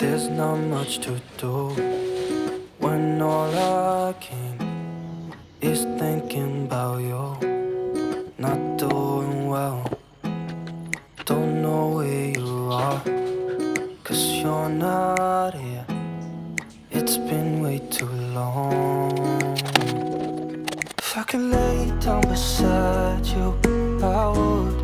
There's not much to do when all I can is thinking about you. Not doing well, don't know where you are, 'cause you're not here. It's been way too long. If I could lay down beside you, I would,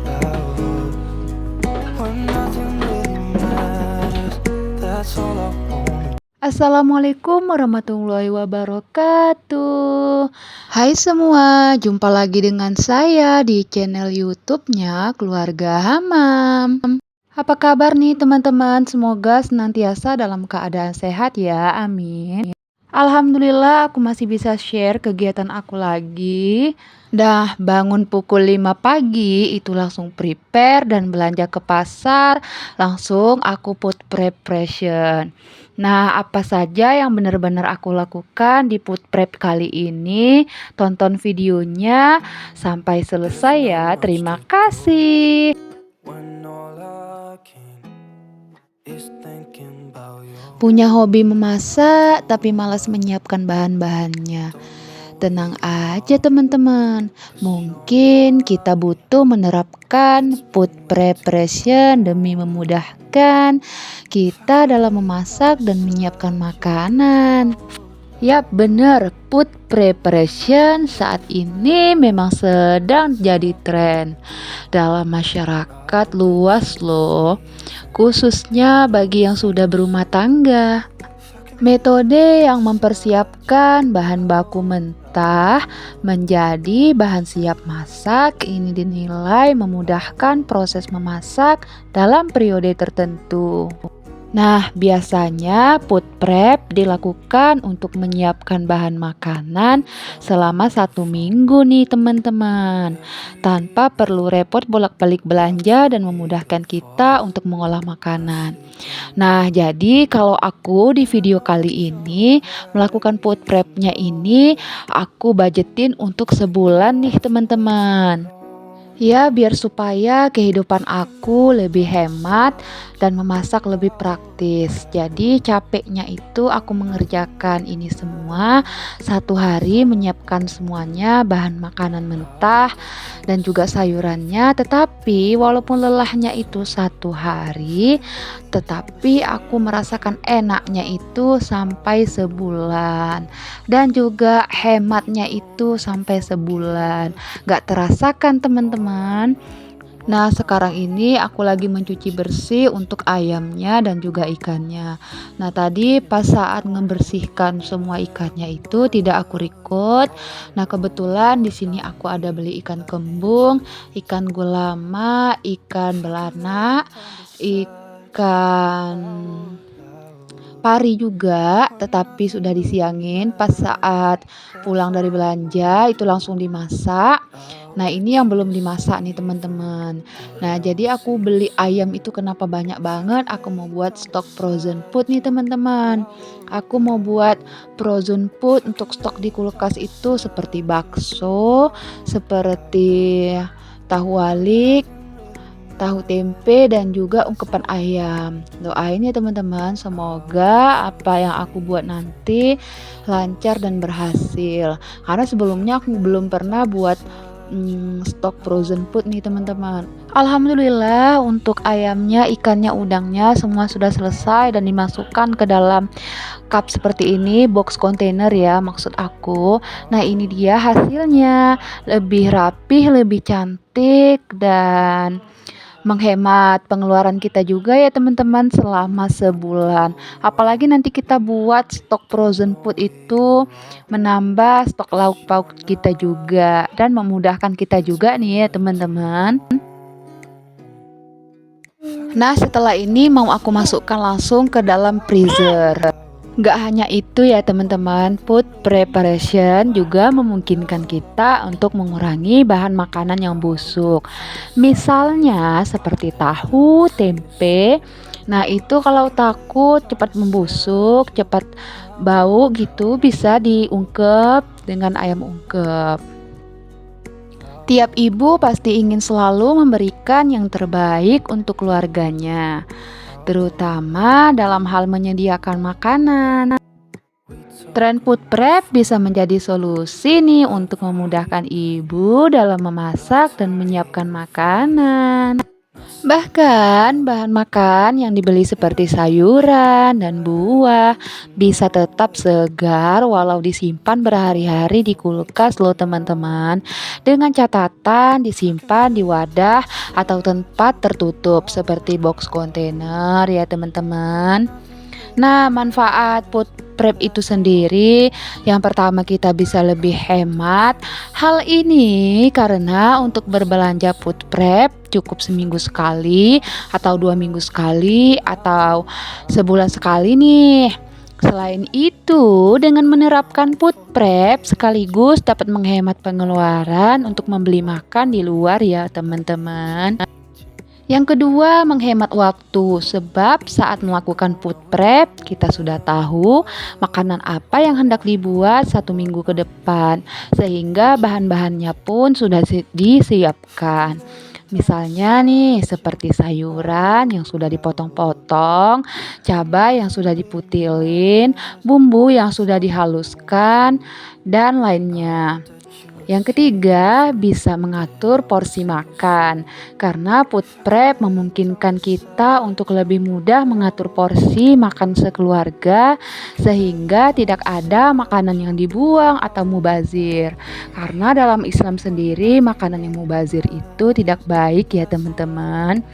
when nothing really matters, that's all I want. Assalamualaikum warahmatullahi wabarakatuh. Hai semua, jumpa lagi dengan saya di channel YouTube-nya Keluarga Hamam. Apa kabar nih teman-teman? Semoga senantiasa dalam keadaan sehat ya, amin. Alhamdulillah aku masih bisa share kegiatan aku lagi. Dah bangun pukul 5 pagi itu langsung prepare dan belanja ke pasar. Langsung aku put preparation. Nah, apa saja yang benar-benar aku lakukan di food prep kali ini? Tonton videonya sampai selesai ya. Terima kasih. When all I can is thinking about you. Punya hobi memasak tapi malas menyiapkan bahan-bahannya. Tenang aja teman-teman, mungkin kita butuh menerapkan food preparation demi memudahkan kita dalam memasak dan menyiapkan makanan. Yap, bener, food preparation saat ini memang sedang jadi tren dalam masyarakat luas loh, khususnya bagi yang sudah berumah tangga. Metode yang mempersiapkan bahan baku mentah menjadi bahan siap masak ini dinilai memudahkan proses memasak dalam periode tertentu. Nah, biasanya food prep dilakukan untuk menyiapkan bahan makanan selama 1 minggu nih teman-teman, tanpa perlu repot bolak-balik belanja dan memudahkan kita untuk mengolah makanan. Nah, jadi kalau aku di video kali ini melakukan food prepnya ini, aku budgetin untuk sebulan nih teman-teman. Ya, biar supaya kehidupan aku lebih hemat dan memasak lebih praktis. Jadi capeknya itu aku mengerjakan ini semua 1 hari, menyiapkan semuanya bahan makanan mentah dan juga sayurannya. Tetapi walaupun lelahnya itu 1 hari, tetapi aku merasakan enaknya itu sampai sebulan. Dan juga hematnya itu sampai sebulan. Gak terasa kan teman-teman? Nah, sekarang ini aku lagi mencuci bersih untuk ayamnya dan juga ikannya. Nah, tadi pas saat membersihkan semua ikannya itu tidak aku record. Nah, kebetulan di sini aku ada beli ikan kembung, ikan gulama, ikan belana, ikan pari juga, tetapi sudah disiangin pas saat pulang dari belanja itu langsung dimasak. Nah, ini yang belum dimasak nih teman-teman. Nah, jadi aku beli ayam itu kenapa banyak banget? Aku mau buat stok frozen food nih teman-teman. Aku mau buat frozen food untuk stok di kulkas itu seperti bakso, seperti tahu walik, tahu tempe dan juga ungkepan ayam. Doain ya teman-teman, semoga apa yang aku buat nanti lancar dan berhasil. Karena sebelumnya aku belum pernah buat stok frozen food nih teman-teman. Alhamdulillah untuk ayamnya, ikannya, udangnya semua sudah selesai dan dimasukkan ke dalam cup seperti ini, box container ya maksud aku. Nah, ini dia hasilnya, lebih rapih, lebih cantik dan menghemat pengeluaran kita juga ya teman-teman selama sebulan. Apalagi nanti kita buat stok frozen food itu menambah stok lauk pauk kita juga dan memudahkan kita juga nih ya teman-teman. Nah, setelah ini mau aku masukkan langsung ke dalam freezer. Gak hanya itu ya teman-teman, food preparation juga memungkinkan kita untuk mengurangi bahan makanan yang busuk. Misalnya seperti tahu, tempe. Nah, itu kalau takut cepat membusuk, cepat bau gitu, bisa diungkep dengan ayam ungkep. Tiap ibu pasti ingin selalu memberikan yang terbaik untuk keluarganya. terutama dalam hal menyediakan makanan. Tren food prep bisa menjadi solusi nih untuk memudahkan ibu dalam memasak dan menyiapkan makanan. Bahkan bahan makan yang dibeli seperti sayuran dan buah bisa tetap segar walau disimpan berhari-hari di kulkas loh teman-teman. Dengan catatan disimpan di wadah atau tempat tertutup seperti box kontainer ya teman-teman. Nah, manfaat food prep itu sendiri, yang pertama kita bisa lebih hemat. Hal ini karena untuk berbelanja food prep cukup seminggu sekali atau 2 minggu sekali atau sebulan sekali nih. Selain itu, dengan menerapkan food prep sekaligus dapat menghemat pengeluaran untuk membeli makan di luar ya teman-teman. Yang kedua, menghemat waktu, sebab saat melakukan food prep kita sudah tahu makanan apa yang hendak dibuat 1 minggu ke depan, sehingga bahan-bahannya pun sudah disiapkan. Misalnya nih seperti sayuran yang sudah dipotong-potong, cabai yang sudah diputilin, bumbu yang sudah dihaluskan, dan lainnya. Yang ketiga, bisa mengatur porsi makan. Karena food prep memungkinkan kita untuk lebih mudah mengatur porsi makan sekeluarga sehingga tidak ada makanan yang dibuang atau mubazir. Karena dalam Islam sendiri makanan yang mubazir itu tidak baik ya teman-teman.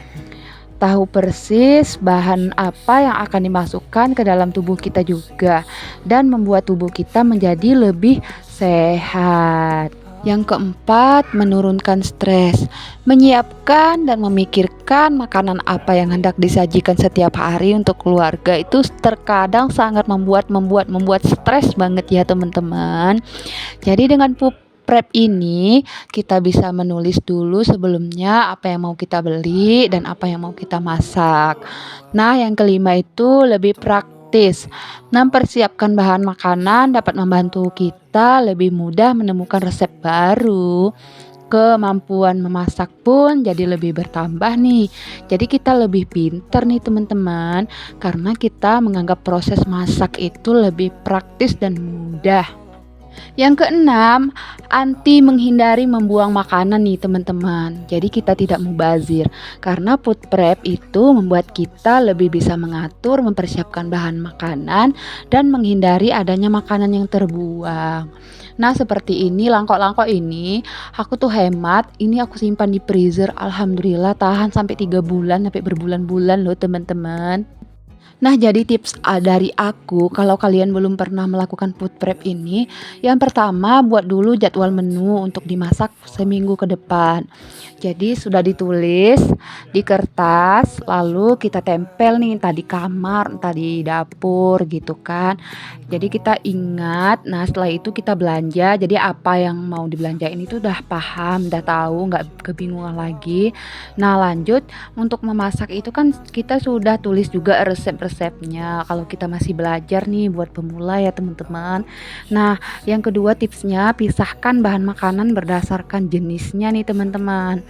Tahu persis bahan apa yang akan dimasukkan ke dalam tubuh kita juga dan membuat tubuh kita menjadi lebih sehat. Yang keempat, menurunkan stres. Menyiapkan dan memikirkan makanan apa yang hendak disajikan setiap hari untuk keluarga itu terkadang sangat membuat stres banget ya teman-teman. Jadi dengan prep ini kita bisa menulis dulu sebelumnya apa yang mau kita beli dan apa yang mau kita masak. Nah, yang kelima itu lebih praktis. Mempersiapkan bahan makanan dapat membantu kita lebih mudah menemukan resep baru. Kemampuan memasak pun jadi lebih bertambah nih. Jadi kita lebih pintar nih teman-teman, karena kita menganggap proses masak itu lebih praktis dan mudah. Yang keenam, anti menghindari membuang makanan nih teman-teman. Jadi kita tidak mubazir. Karena food prep itu membuat kita lebih bisa mengatur, mempersiapkan bahan makanan dan menghindari adanya makanan yang terbuang. Nah, seperti ini langkok-langkok ini aku tuh hemat. Ini aku simpan di freezer. Alhamdulillah tahan sampai 3 bulan, sampai berbulan-bulan loh teman-teman. Nah, jadi tips dari aku kalau kalian belum pernah melakukan food prep ini, yang pertama buat dulu jadwal menu untuk dimasak seminggu ke depan. Jadi sudah ditulis di kertas, lalu kita tempel nih entah di kamar, entah di dapur gitu kan. Jadi kita ingat, nah setelah itu kita belanja. Jadi apa yang mau dibelanjain itu udah paham, udah tahu, nggak kebingungan lagi. Nah, lanjut untuk memasak itu kan kita sudah tulis juga resepnya kalau kita masih belajar nih buat pemula ya teman-teman. Nah, yang kedua tipsnya pisahkan bahan makanan berdasarkan jenisnya nih teman-teman.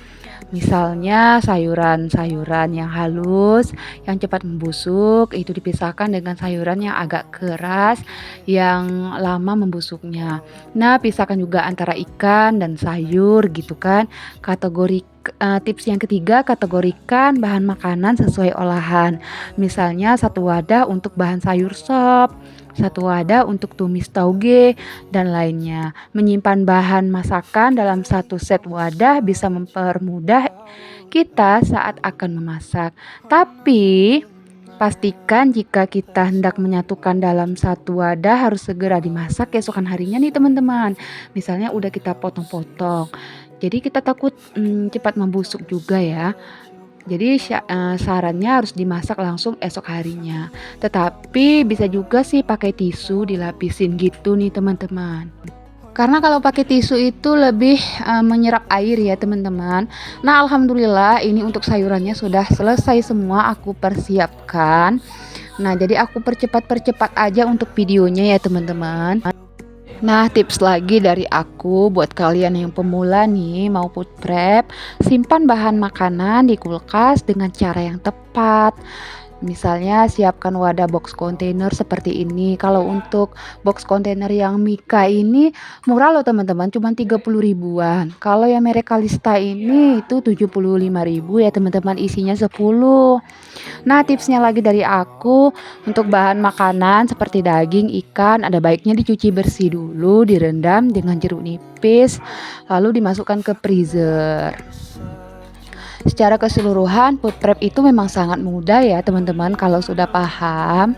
Misalnya sayuran-sayuran yang halus, yang cepat membusuk itu dipisahkan dengan sayuran yang agak keras, yang lama membusuknya. Nah, pisahkan juga antara ikan dan sayur gitu kan. Tips yang ketiga, kategorikan bahan makanan sesuai olahan. Misalnya 1 wadah untuk bahan sayur sop, 1 wadah untuk tumis tauge, dan lainnya. Menyimpan bahan masakan dalam 1 set wadah bisa mempermudah kita saat akan memasak. Tapi pastikan jika kita hendak menyatukan dalam 1 wadah harus segera dimasak keesokan harinya nih teman-teman. Misalnya udah kita potong-potong. Jadi kita takut cepat membusuk juga ya. Jadi sarannya harus dimasak langsung esok harinya. Tetapi bisa juga sih pakai tisu dilapisin gitu nih teman-teman. Karena kalau pakai tisu itu lebih menyerap air ya teman-teman. Nah, alhamdulillah ini untuk sayurannya sudah selesai semua aku persiapkan. Nah, jadi aku percepat aja untuk videonya ya teman-teman. Nah, tips lagi dari aku buat kalian yang pemula nih mau food prep, simpan bahan makanan di kulkas dengan cara yang tepat. Misalnya siapkan wadah box kontainer seperti ini. Kalau untuk box kontainer yang Mika ini murah loh teman-teman, cuma 30 ribuan. Kalau yang merek Kalista ini itu 75.000 ya teman-teman, isinya 10. Nah, tipsnya lagi dari aku, untuk bahan makanan seperti daging, ikan, ada baiknya dicuci bersih dulu, direndam dengan jeruk nipis, lalu dimasukkan ke freezer. Secara keseluruhan, food prep itu memang sangat mudah ya teman-teman kalau sudah paham.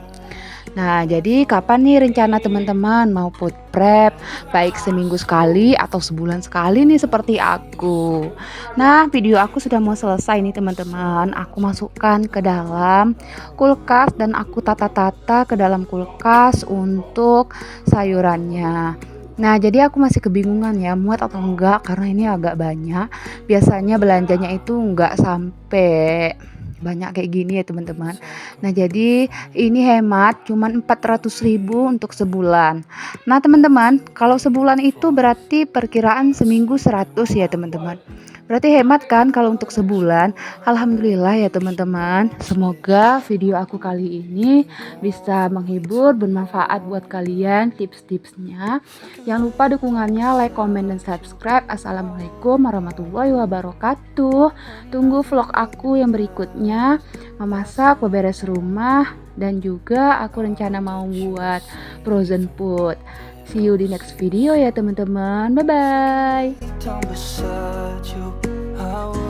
Nah, jadi kapan nih rencana teman-teman mau food prep? Baik seminggu sekali atau sebulan sekali nih seperti aku. Nah, video aku sudah mau selesai nih teman-teman. Aku masukkan ke dalam kulkas dan aku tata-tata ke dalam kulkas untuk sayurannya. Nah, jadi aku masih kebingungan ya muat atau enggak karena ini agak banyak. Biasanya belanjanya itu enggak sampai banyak kayak gini ya teman-teman. Nah, jadi ini hemat cuman 400.000 untuk sebulan. Nah, teman-teman, kalau sebulan itu berarti perkiraan seminggu 100 ya teman-teman. Berarti hemat kan kalau untuk sebulan. Alhamdulillah ya teman-teman. Semoga video aku kali ini bisa menghibur, bermanfaat buat kalian tips-tipsnya. Jangan lupa dukungannya, like, comment, dan subscribe. Assalamualaikum warahmatullahi wabarakatuh. Tunggu vlog aku yang berikutnya, memasak, beberes rumah, dan juga aku rencana mau buat frozen food. See you di next video ya teman-teman. Bye-bye. down beside you. I